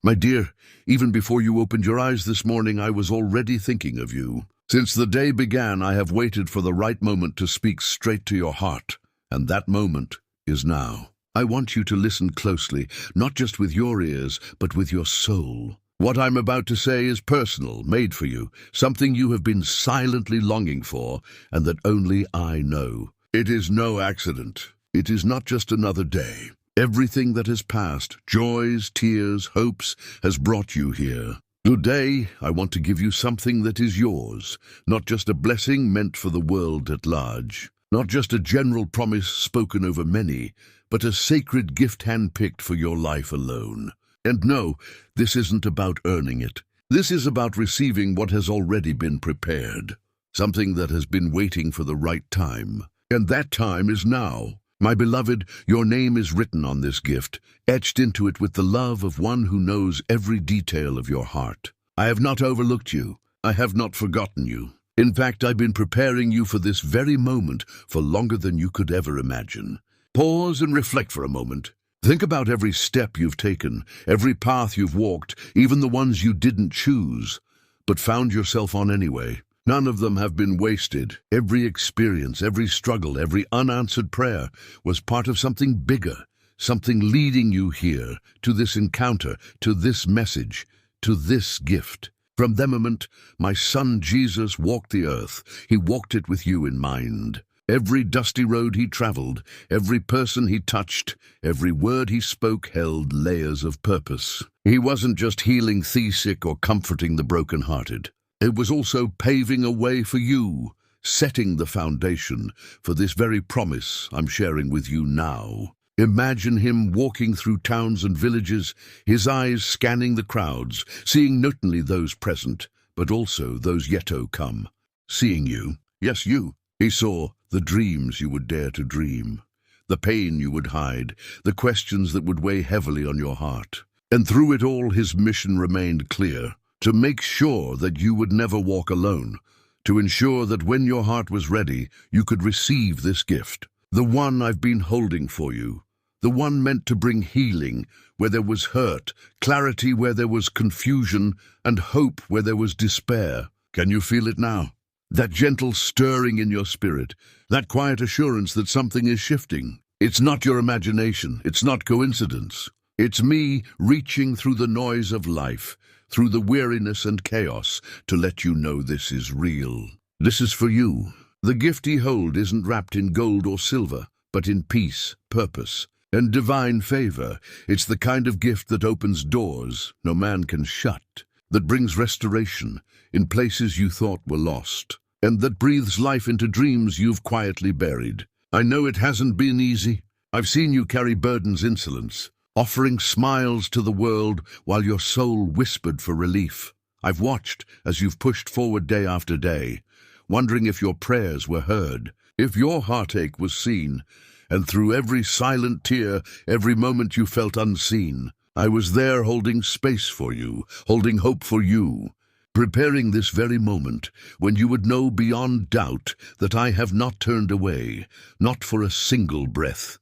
My dear, even before you opened your eyes this morning, I was already thinking of you. Since the day began, I have waited for the right moment to speak straight to your heart, and that moment is now. I want you to listen closely, not just with your ears, but with your soul. What I'm about to say is personal, made for you, something you have been silently longing for, and that only I know. It is no accident. It is not just another day. Everything that has passed, joys, tears, hopes, has brought you here. Today, I want to give you something that is yours, not just a blessing meant for the world at large, not just a general promise spoken over many, but a sacred gift handpicked for your life alone. And no, this isn't about earning it. This is about receiving what has already been prepared, something that has been waiting for the right time. And that time is now. My beloved, your name is written on this gift, etched into it with the love of one who knows every detail of your heart. I have not overlooked you. I have not forgotten you. In fact, I've been preparing you for this very moment for longer than you could ever imagine. Pause and reflect for a moment. Think about every step you've taken, every path you've walked, even the ones you didn't choose, but found yourself on anyway. None of them have been wasted. Every experience, every struggle, every unanswered prayer was part of something bigger, something leading you here, to this encounter, to this message, to this gift. From the moment my son Jesus walked the earth, he walked it with you in mind. Every dusty road he traveled, every person he touched, every word he spoke held layers of purpose. He wasn't just healing the sick or comforting the brokenhearted. It was also paving a way for you, setting the foundation for this very promise I'm sharing with you now. Imagine him walking through towns and villages, his eyes scanning the crowds, seeing not only those present, but also those yet to come. Seeing you, yes you, he saw the dreams you would dare to dream, the pain you would hide, the questions that would weigh heavily on your heart. And through it all his mission remained clear. To make sure that you would never walk alone, to ensure that when your heart was ready, you could receive this gift, the one I've been holding for you, the one meant to bring healing where there was hurt, clarity where there was confusion, and hope where there was despair. Can you feel it now? That gentle stirring in your spirit, that quiet assurance that something is shifting. It's not your imagination, it's not coincidence. It's me reaching through the noise of life, through the weariness and chaos, to let you know this is real. This is for you. The gift you hold isn't wrapped in gold or silver, but in peace, purpose, and divine favor. It's the kind of gift that opens doors no man can shut, that brings restoration in places you thought were lost, and that breathes life into dreams you've quietly buried. I know it hasn't been easy. I've seen you carry burdens, insolence, offering smiles to the world while your soul whispered for relief. I've watched as you've pushed forward day after day, wondering if your prayers were heard, if your heartache was seen, and through every silent tear, every moment you felt unseen, I was there holding space for you, holding hope for you, preparing this very moment when you would know beyond doubt that I have not turned away, not for a single breath.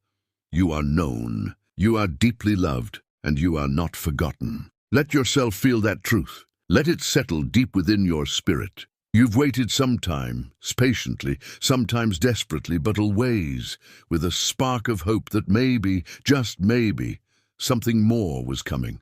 You are known. You are deeply loved, and you are not forgotten. Let yourself feel that truth. Let it settle deep within your spirit. You've waited sometimes, patiently, sometimes desperately, but always with a spark of hope that maybe, just maybe, something more was coming.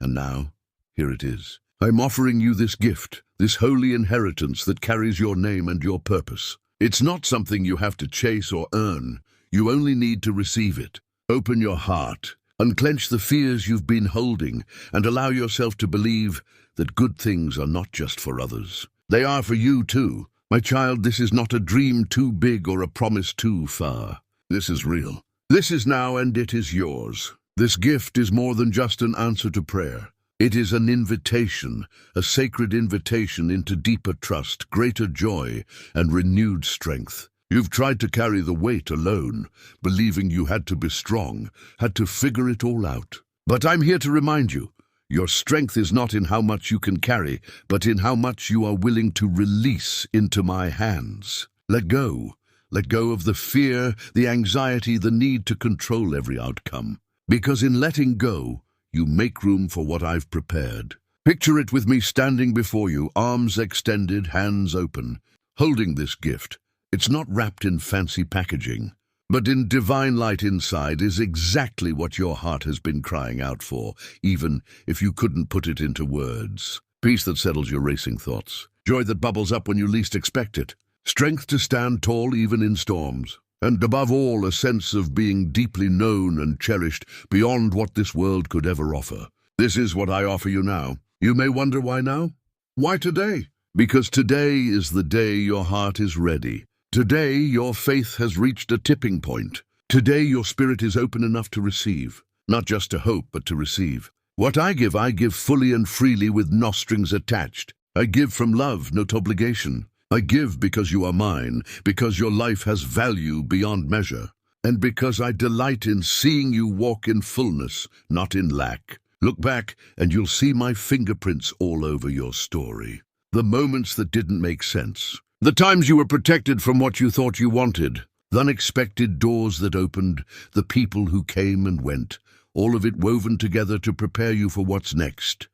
And now, here it is. I'm offering you this gift, this holy inheritance that carries your name and your purpose. It's not something you have to chase or earn. You only need to receive it. Open your heart, unclench the fears you've been holding, and allow yourself to believe that good things are not just for others. They are for you too. My child, this is not a dream too big or a promise too far. This is real. This is now, and it is yours. This gift is more than just an answer to prayer. It is an invitation, a sacred invitation into deeper trust, greater joy, and renewed strength. You've tried to carry the weight alone, believing you had to be strong, had to figure it all out. But I'm here to remind you, your strength is not in how much you can carry, but in how much you are willing to release into my hands. Let go. Let go of the fear, the anxiety, the need to control every outcome. Because in letting go, you make room for what I've prepared. Picture it with me standing before you, arms extended, hands open, holding this gift. It's not wrapped in fancy packaging, but in divine light inside is exactly what your heart has been crying out for, even if you couldn't put it into words. Peace that settles your racing thoughts. Joy that bubbles up when you least expect it. Strength to stand tall even in storms. And above all, a sense of being deeply known and cherished beyond what this world could ever offer. This is what I offer you now. You may wonder why now? Why today? Because today is the day your heart is ready. Today, your faith has reached a tipping point. Today, your spirit is open enough to receive. Not just to hope, but to receive. What I give fully and freely with no strings attached. I give from love, not obligation. I give because you are mine, because your life has value beyond measure, and because I delight in seeing you walk in fullness, not in lack. Look back, and you'll see my fingerprints all over your story. The moments that didn't make sense. The times you were protected from what you thought you wanted. The unexpected doors that opened, the people who came and went, all of it woven together to prepare you for what's next.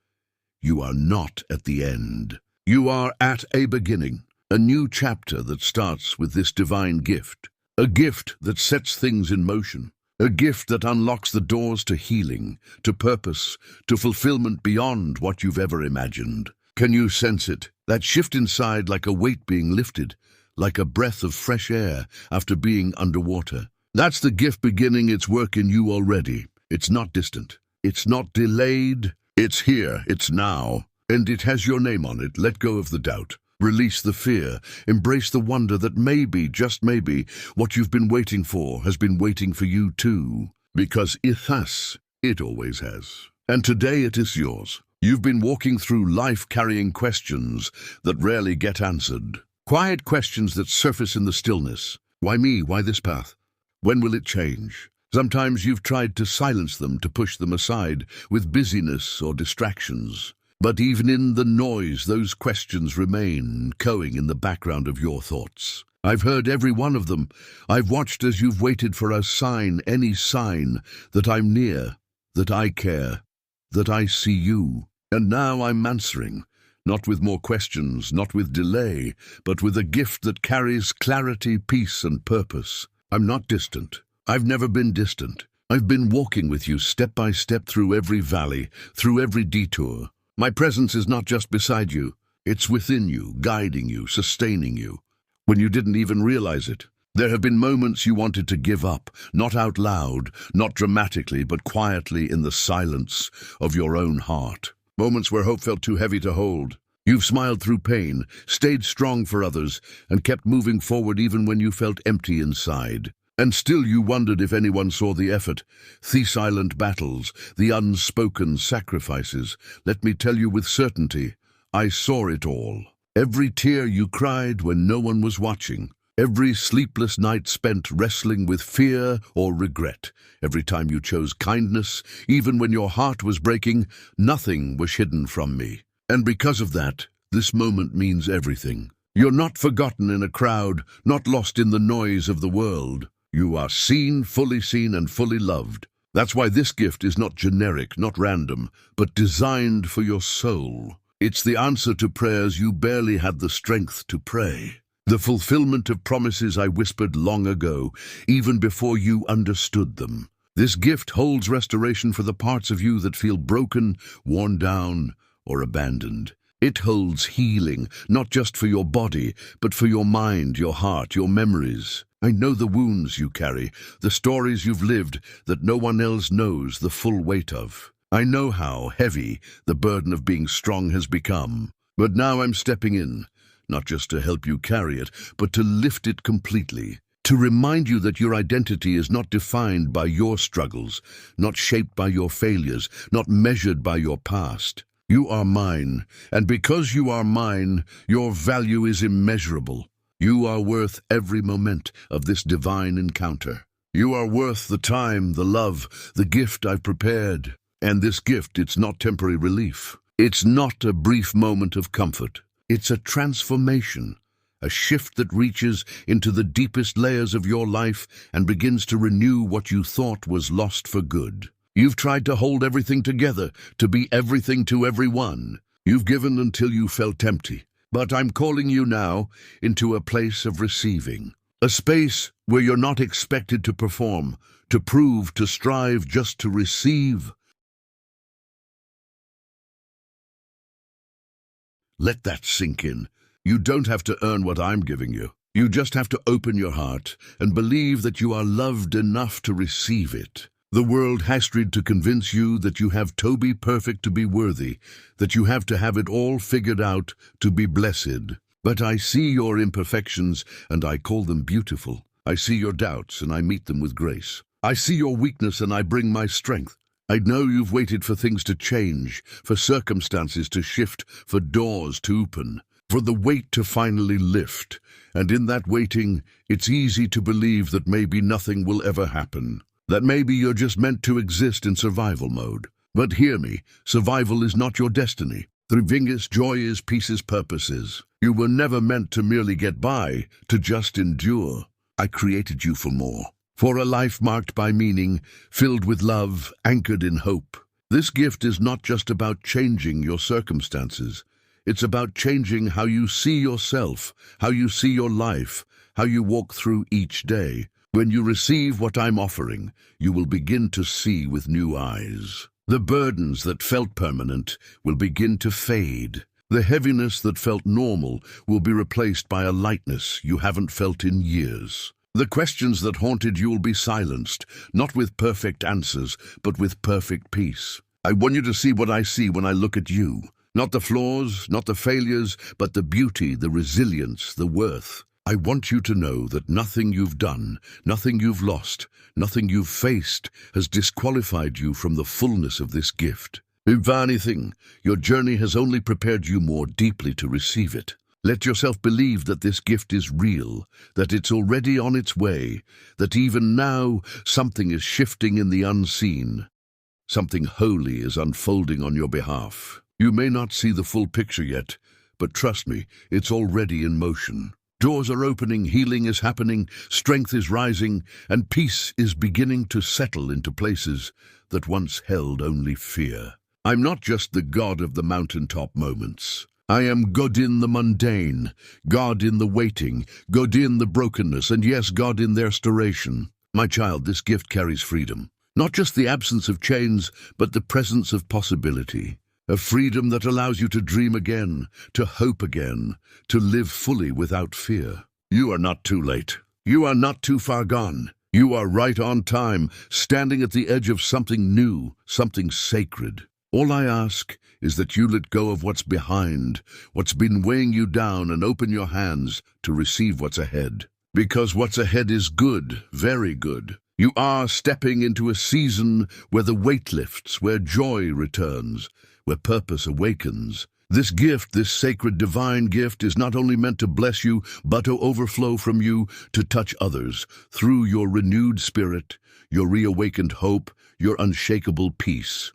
You are not at the end. You are at a beginning, a new chapter that starts with this divine gift, a gift that sets things in motion, a gift that unlocks the doors to healing, to purpose, to fulfillment beyond what you've ever imagined. Can you sense it? That shift inside, like a weight being lifted, like a breath of fresh air after being underwater. That's the gift beginning its work in you already. It's not distant. It's not delayed. It's here. It's now. And it has your name on it. Let go of the doubt. Release the fear. Embrace the wonder that maybe, just maybe, what you've been waiting for has been waiting for you too. Because it has. It always has. And today it is yours. You've been walking through life carrying questions that rarely get answered. Quiet questions that surface in the stillness. Why me? Why this path? When will it change? Sometimes you've tried to silence them, to push them aside with busyness or distractions. But even in the noise, those questions remain, echoing in the background of your thoughts. I've heard every one of them. I've watched as you've waited for a sign, any sign, that I'm near, that I care, that I see you. And now I'm answering, not with more questions, not with delay, but with a gift that carries clarity, peace, and purpose. I'm not distant. I've never been distant. I've been walking with you step by step through every valley, through every detour. My presence is not just beside you. It's within you, guiding you, sustaining you, when you didn't even realize it. There have been moments you wanted to give up, not out loud, not dramatically, but quietly in the silence of your own heart. Moments where hope felt too heavy to hold. You've smiled through pain, stayed strong for others, and kept moving forward even when you felt empty inside. And still you wondered if anyone saw the effort, the silent battles, the unspoken sacrifices. Let me tell you with certainty, I saw it all. Every tear you cried when no one was watching. Every sleepless night spent wrestling with fear or regret. Every time you chose kindness, even when your heart was breaking, nothing was hidden from me. And because of that, this moment means everything. You're not forgotten in a crowd, not lost in the noise of the world. You are seen, and fully loved. That's why this gift is not generic, not random, but designed for your soul. It's the answer to prayers you barely had the strength to pray. The fulfillment of promises I whispered long ago, even before you understood them. This gift holds restoration for the parts of you that feel broken, worn down, or abandoned. It holds healing, not just for your body, but for your mind, your heart, your memories. I know the wounds you carry, the stories you've lived that no one else knows the full weight of. I know how heavy the burden of being strong has become. But now I'm stepping in, not just to help you carry it, but to lift it completely. To remind you that your identity is not defined by your struggles, not shaped by your failures, not measured by your past. You are mine, and because you are mine, your value is immeasurable. You are worth every moment of this divine encounter. You are worth the time, the love, the gift I've prepared. And this gift, it's not temporary relief. It's not a brief moment of comfort. It's a transformation, a shift that reaches into the deepest layers of your life and begins to renew what you thought was lost for good. You've tried to hold everything together, to be everything to everyone. You've given until you felt empty. But I'm calling you now into a place of receiving. A space where you're not expected to perform, to prove, to strive, just to receive. Let that sink in. You don't have to earn what I'm giving you. You just have to open your heart and believe that you are loved enough to receive it. The world has tried to convince you that you have to be perfect to be worthy, that you have to have it all figured out to be blessed. But I see your imperfections and I call them beautiful. I see your doubts and I meet them with grace. I see your weakness and I bring my strength. I know you've waited for things to change, for circumstances to shift, for doors to open, for the weight to finally lift. And in that waiting, it's easy to believe that maybe nothing will ever happen, that maybe you're just meant to exist in survival mode. But hear me, survival is not your destiny. Thrivingus, joy is, peace is, purpose is. You were never meant to merely get by, to just endure. I created you for more. For a life marked by meaning, filled with love, anchored in hope. This gift is not just about changing your circumstances. It's about changing how you see yourself, how you see your life, how you walk through each day. When you receive what I'm offering, you will begin to see with new eyes. The burdens that felt permanent will begin to fade. The heaviness that felt normal will be replaced by a lightness you haven't felt in years. The questions that haunted you will be silenced, not with perfect answers, but with perfect peace. I want you to see what I see when I look at you. Not the flaws, not the failures, but the beauty, the resilience, the worth. I want you to know that nothing you've done, nothing you've lost, nothing you've faced has disqualified you from the fullness of this gift. If anything, your journey has only prepared you more deeply to receive it. Let yourself believe that this gift is real, that it's already on its way, that even now something is shifting in the unseen. Something holy is unfolding on your behalf. You may not see the full picture yet, but trust me, it's already in motion. Doors are opening, healing is happening, strength is rising, and peace is beginning to settle into places that once held only fear. I'm not just the God of the mountaintop moments. I am God in the mundane, God in the waiting, God in the brokenness, and yes, God in their restoration. My child, this gift carries freedom. Not just the absence of chains, but the presence of possibility. A freedom that allows you to dream again, to hope again, to live fully without fear. You are not too late. You are not too far gone. You are right on time, standing at the edge of something new, something sacred. All I ask is that you let go of what's behind, what's been weighing you down, and open your hands to receive what's ahead. Because what's ahead is good, very good. You are stepping into a season where the weight lifts, where joy returns, where purpose awakens. This gift, this sacred divine gift, is not only meant to bless you, but to overflow from you to touch others through your renewed spirit, your reawakened hope, your unshakable peace.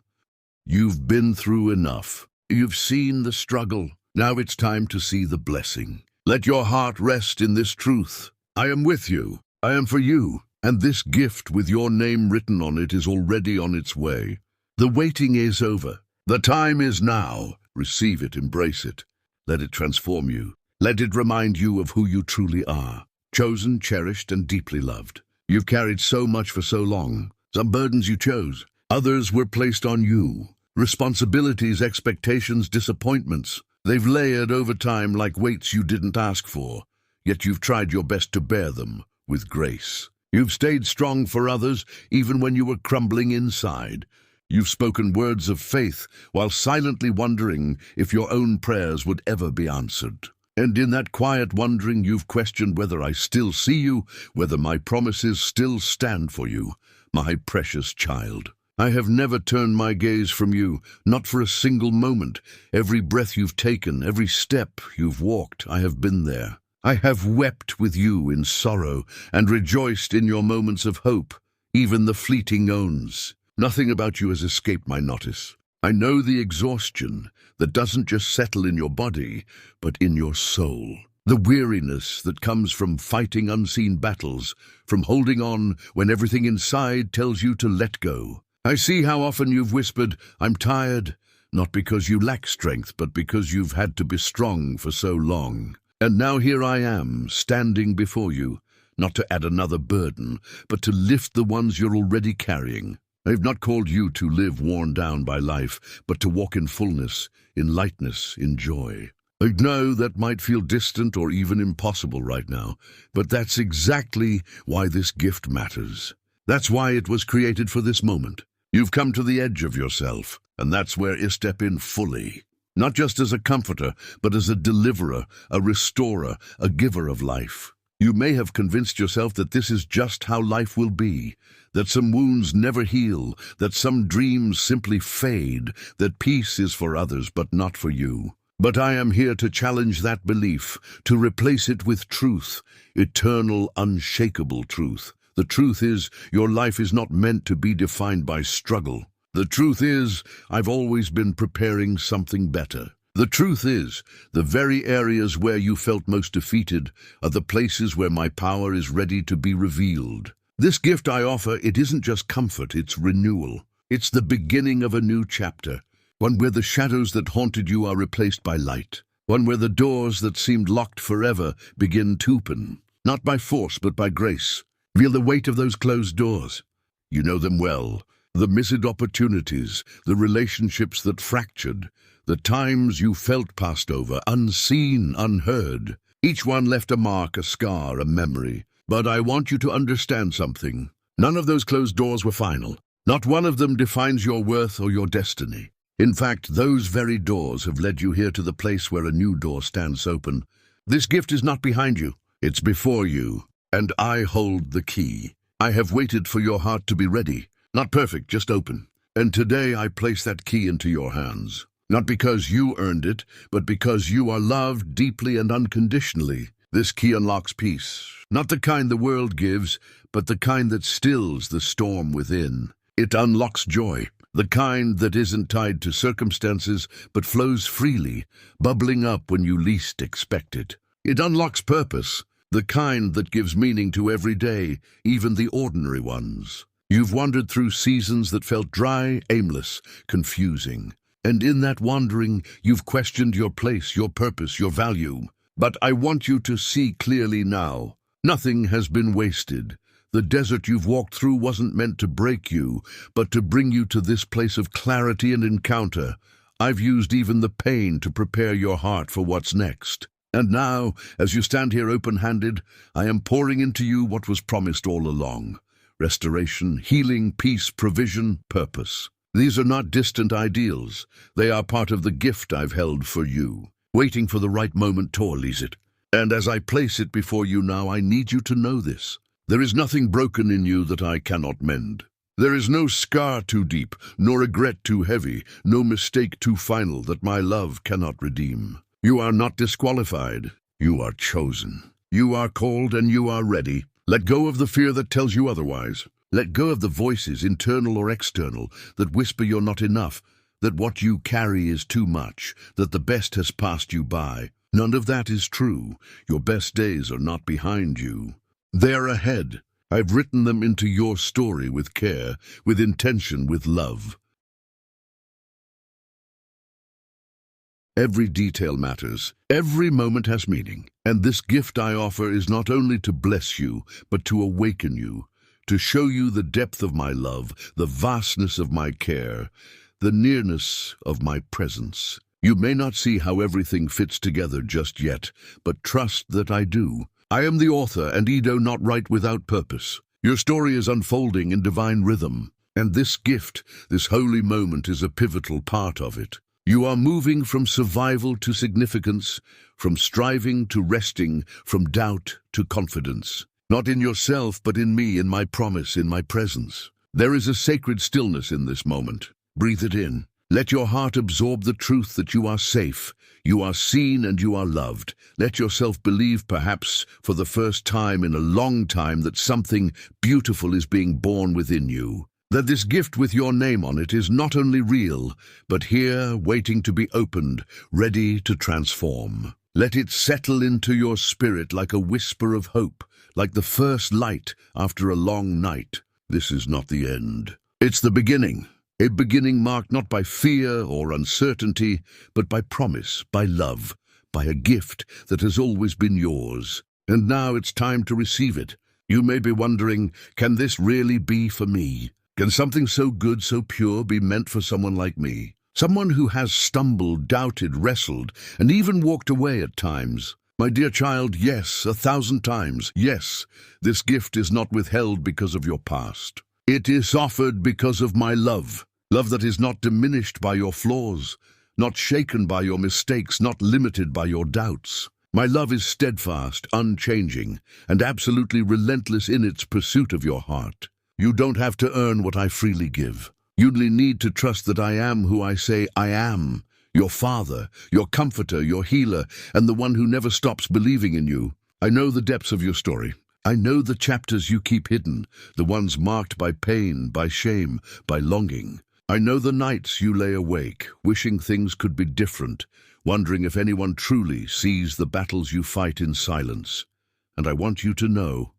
You've been through enough. You've seen the struggle. Now it's time to see the blessing. Let your heart rest in this truth. I am with you. I am for you. And this gift with your name written on it is already on its way. The waiting is over. The time is now. Receive it, embrace it. Let it transform you. Let it remind you of who you truly are. Chosen, cherished, and deeply loved. You've carried so much for so long. Some burdens you chose. Others were placed on you. Responsibilities, expectations, disappointments. They've layered over time like weights you didn't ask for. Yet you've tried your best to bear them with grace. You've stayed strong for others even when you were crumbling inside. You've spoken words of faith while silently wondering if your own prayers would ever be answered. And in that quiet wondering, you've questioned whether I still see you, whether my promises still stand for you, my precious child. I have never turned my gaze from you, not for a single moment. Every breath you've taken, every step you've walked, I have been there. I have wept with you in sorrow and rejoiced in your moments of hope, even the fleeting owns. Nothing about you has escaped my notice. I know the exhaustion that doesn't just settle in your body, but in your soul. The weariness that comes from fighting unseen battles, from holding on when everything inside tells you to let go. I see how often you've whispered, "I'm tired," not because you lack strength, but because you've had to be strong for so long. And now here I am, standing before you, not to add another burden, but to lift the ones you're already carrying. I've not called you to live worn down by life, but to walk in fullness, in lightness, in joy. I know that might feel distant or even impossible right now, but that's exactly why this gift matters. That's why it was created for this moment. You've come to the edge of yourself, and that's where I step in fully. Not just as a comforter, but as a deliverer, a restorer, a giver of life. You may have convinced yourself that this is just how life will be, that some wounds never heal, that some dreams simply fade, that peace is for others but not for you. But I am here to challenge that belief, to replace it with truth, eternal, unshakable truth. The truth is, your life is not meant to be defined by struggle. The truth is, I've always been preparing something better. The truth is, the very areas where you felt most defeated are the places where my power is ready to be revealed. This gift I offer, it isn't just comfort, it's renewal. It's the beginning of a new chapter, one where the shadows that haunted you are replaced by light, one where the doors that seemed locked forever begin to open, not by force but by grace. Feel the weight of those closed doors. You know them well. The missed opportunities, the relationships that fractured, the times you felt passed over, unseen, unheard. Each one left a mark, a scar, a memory. But I want you to understand something. None of those closed doors were final. Not one of them defines your worth or your destiny. In fact, those very doors have led you here to the place where a new door stands open. This gift is not behind you. It's before you. And I hold the key. I have waited for your heart to be ready. Not perfect, just open. And today I place that key into your hands. Not because you earned it, but because you are loved deeply and unconditionally. This key unlocks peace. Not the kind the world gives, but the kind that stills the storm within. It unlocks joy. The kind that isn't tied to circumstances, but flows freely, bubbling up when you least expect it. It unlocks purpose. The kind that gives meaning to every day, even the ordinary ones. You've wandered through seasons that felt dry, aimless, confusing. And in that wandering, you've questioned your place, your purpose, your value. But I want you to see clearly now. Nothing has been wasted. The desert you've walked through wasn't meant to break you, but to bring you to this place of clarity and encounter. I've used even the pain to prepare your heart for what's next. And now, as you stand here open-handed, I am pouring into you what was promised all along. Restoration, healing, peace, provision, purpose. These are not distant ideals. They are part of the gift I've held for you, waiting for the right moment to release it. And as I place it before you now, I need you to know this. There is nothing broken in you that I cannot mend. There is no scar too deep, no regret too heavy, no mistake too final that my love cannot redeem. You are not disqualified. You are chosen. You are called and you are ready. Let go of the fear that tells you otherwise. Let go of the voices, internal or external, that whisper you're not enough, that what you carry is too much, that the best has passed you by. None of that is true. Your best days are not behind you. They're ahead. I've written them into your story with care, with intention, with love. Every detail matters. Every moment has meaning. And this gift I offer is not only to bless you, but to awaken you, to show you the depth of my love, the vastness of my care, the nearness of my presence. You may not see how everything fits together just yet, but trust that I do. I am the author, and I do not write without purpose. Your story is unfolding in divine rhythm, and this gift, this holy moment, is a pivotal part of it. You are moving from survival to significance, from striving to resting, from doubt to confidence. Not in yourself, but in me, in my promise, in my presence. There is a sacred stillness in this moment. Breathe it in. Let your heart absorb the truth that you are safe, you are seen, and you are loved. Let yourself believe, perhaps for the first time in a long time, that something beautiful is being born within you. That this gift with your name on it is not only real, but here, waiting to be opened, ready to transform. Let it settle into your spirit like a whisper of hope, like the first light after a long night. This is not the end. It's the beginning, a beginning marked not by fear or uncertainty, but by promise, by love, by a gift that has always been yours. And now it's time to receive it. You may be wondering, can this really be for me? Can something so good, so pure be meant for someone like me? Someone who has stumbled, doubted, wrestled, and even walked away at times. My dear child, yes, 1,000 times, yes, this gift is not withheld because of your past. It is offered because of my love. Love that is not diminished by your flaws, not shaken by your mistakes, not limited by your doubts. My love is steadfast, unchanging, and absolutely relentless in its pursuit of your heart. You don't have to earn what I freely give. You only need to trust that I am who I say I am, your father, your comforter, your healer, and the one who never stops believing in you. I know the depths of your story. I know the chapters you keep hidden, the ones marked by pain, by shame, by longing. I know the nights you lay awake, wishing things could be different, wondering if anyone truly sees the battles you fight in silence. And I want you to know,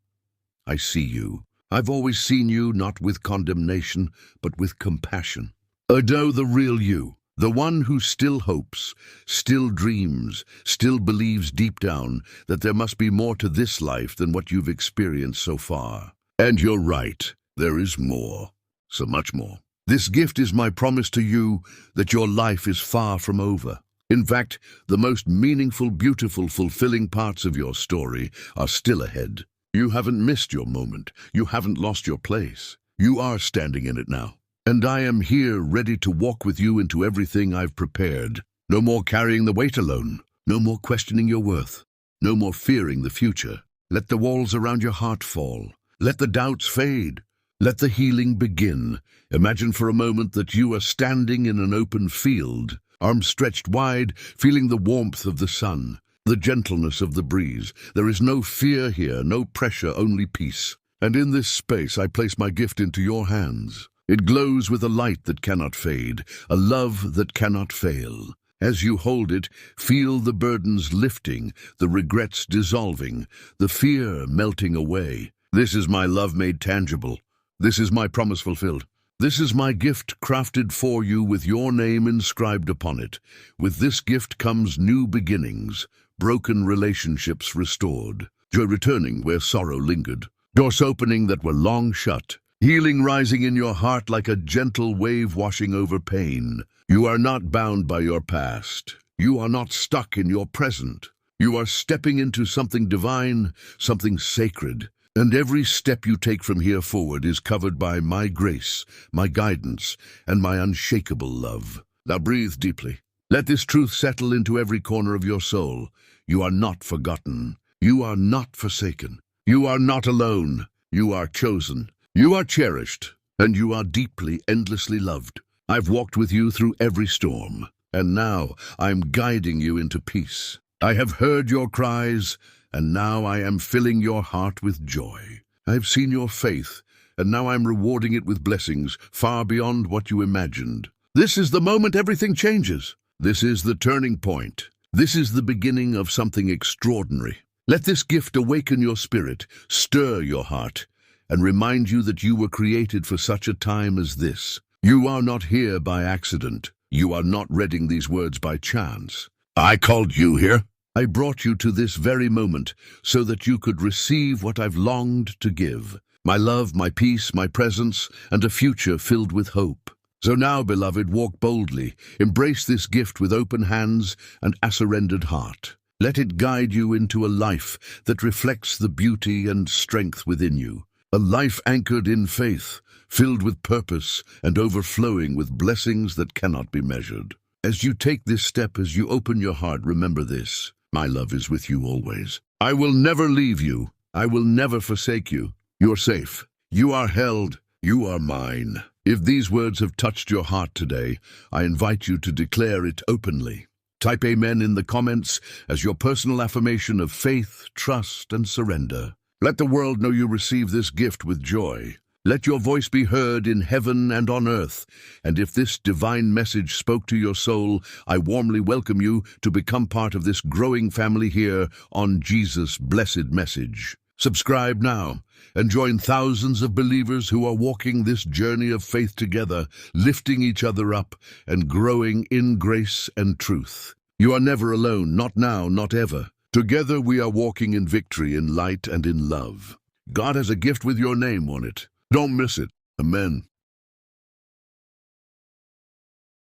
I see you. I've always seen you not with condemnation, but with compassion. I know the real you, the one who still hopes, still dreams, still believes deep down that there must be more to this life than what you've experienced so far. And you're right, there is more, so much more. This gift is my promise to you that your life is far from over. In fact, the most meaningful, beautiful, fulfilling parts of your story are still ahead. You haven't missed your moment. You haven't lost your place. You are standing in it now. And I am here ready to walk with you into everything I've prepared. No more carrying the weight alone. No more questioning your worth. No more fearing the future. Let the walls around your heart fall. Let the doubts fade. Let the healing begin. Imagine for a moment that you are standing in an open field, arms stretched wide, feeling the warmth of the sun, the gentleness of the breeze. There is no fear here, no pressure, only peace. And in this space I place my gift into your hands. It glows with a light that cannot fade, a love that cannot fail. As you hold it, feel the burdens lifting, the regrets dissolving, the fear melting away. This is my love made tangible. This is my promise fulfilled. This is my gift crafted for you with your name inscribed upon it. With this gift comes new beginnings, broken relationships restored, joy returning where sorrow lingered, doors opening that were long shut, healing rising in your heart like a gentle wave washing over pain. You are not bound by your past. You are not stuck in your present. You are stepping into something divine, something sacred. And every step you take from here forward is covered by my grace, my guidance, and my unshakable love. Now breathe deeply. Let this truth settle into every corner of your soul. You are not forgotten. You are not forsaken. You are not alone. You are chosen. You are cherished. And you are deeply, endlessly loved. I've walked with you through every storm. And now I'm guiding you into peace. I have heard your cries, and now I am filling your heart with joy. I have seen your faith, and now I'm rewarding it with blessings far beyond what you imagined. This is the moment everything changes. This is the turning point. This is the beginning of something extraordinary. Let this gift awaken your spirit, stir your heart, and remind you that you were created for such a time as this. You are not here by accident. You are not reading these words by chance. I called you here. I brought you to this very moment so that you could receive what I've longed to give. My love, my peace, my presence, and a future filled with hope. So now, beloved, walk boldly. Embrace this gift with open hands and a surrendered heart. Let it guide you into a life that reflects the beauty and strength within you. A life anchored in faith, filled with purpose and overflowing with blessings that cannot be measured. As you take this step, as you open your heart, remember this. My love is with you always. I will never leave you. I will never forsake you. You're safe. You are held. You are mine. If these words have touched your heart today, I invite you to declare it openly. Type Amen in the comments as your personal affirmation of faith, trust, and surrender. Let the world know you receive this gift with joy. Let your voice be heard in heaven and on earth. And if this divine message spoke to your soul, I warmly welcome you to become part of this growing family here on Jesus' Blessed Message. Subscribe now and join thousands of believers who are walking this journey of faith together, lifting each other up and growing in grace and truth. You are never alone, not now, not ever. Together we are walking in victory, in light and in love. God has a gift with your name on it. Don't miss it. Amen.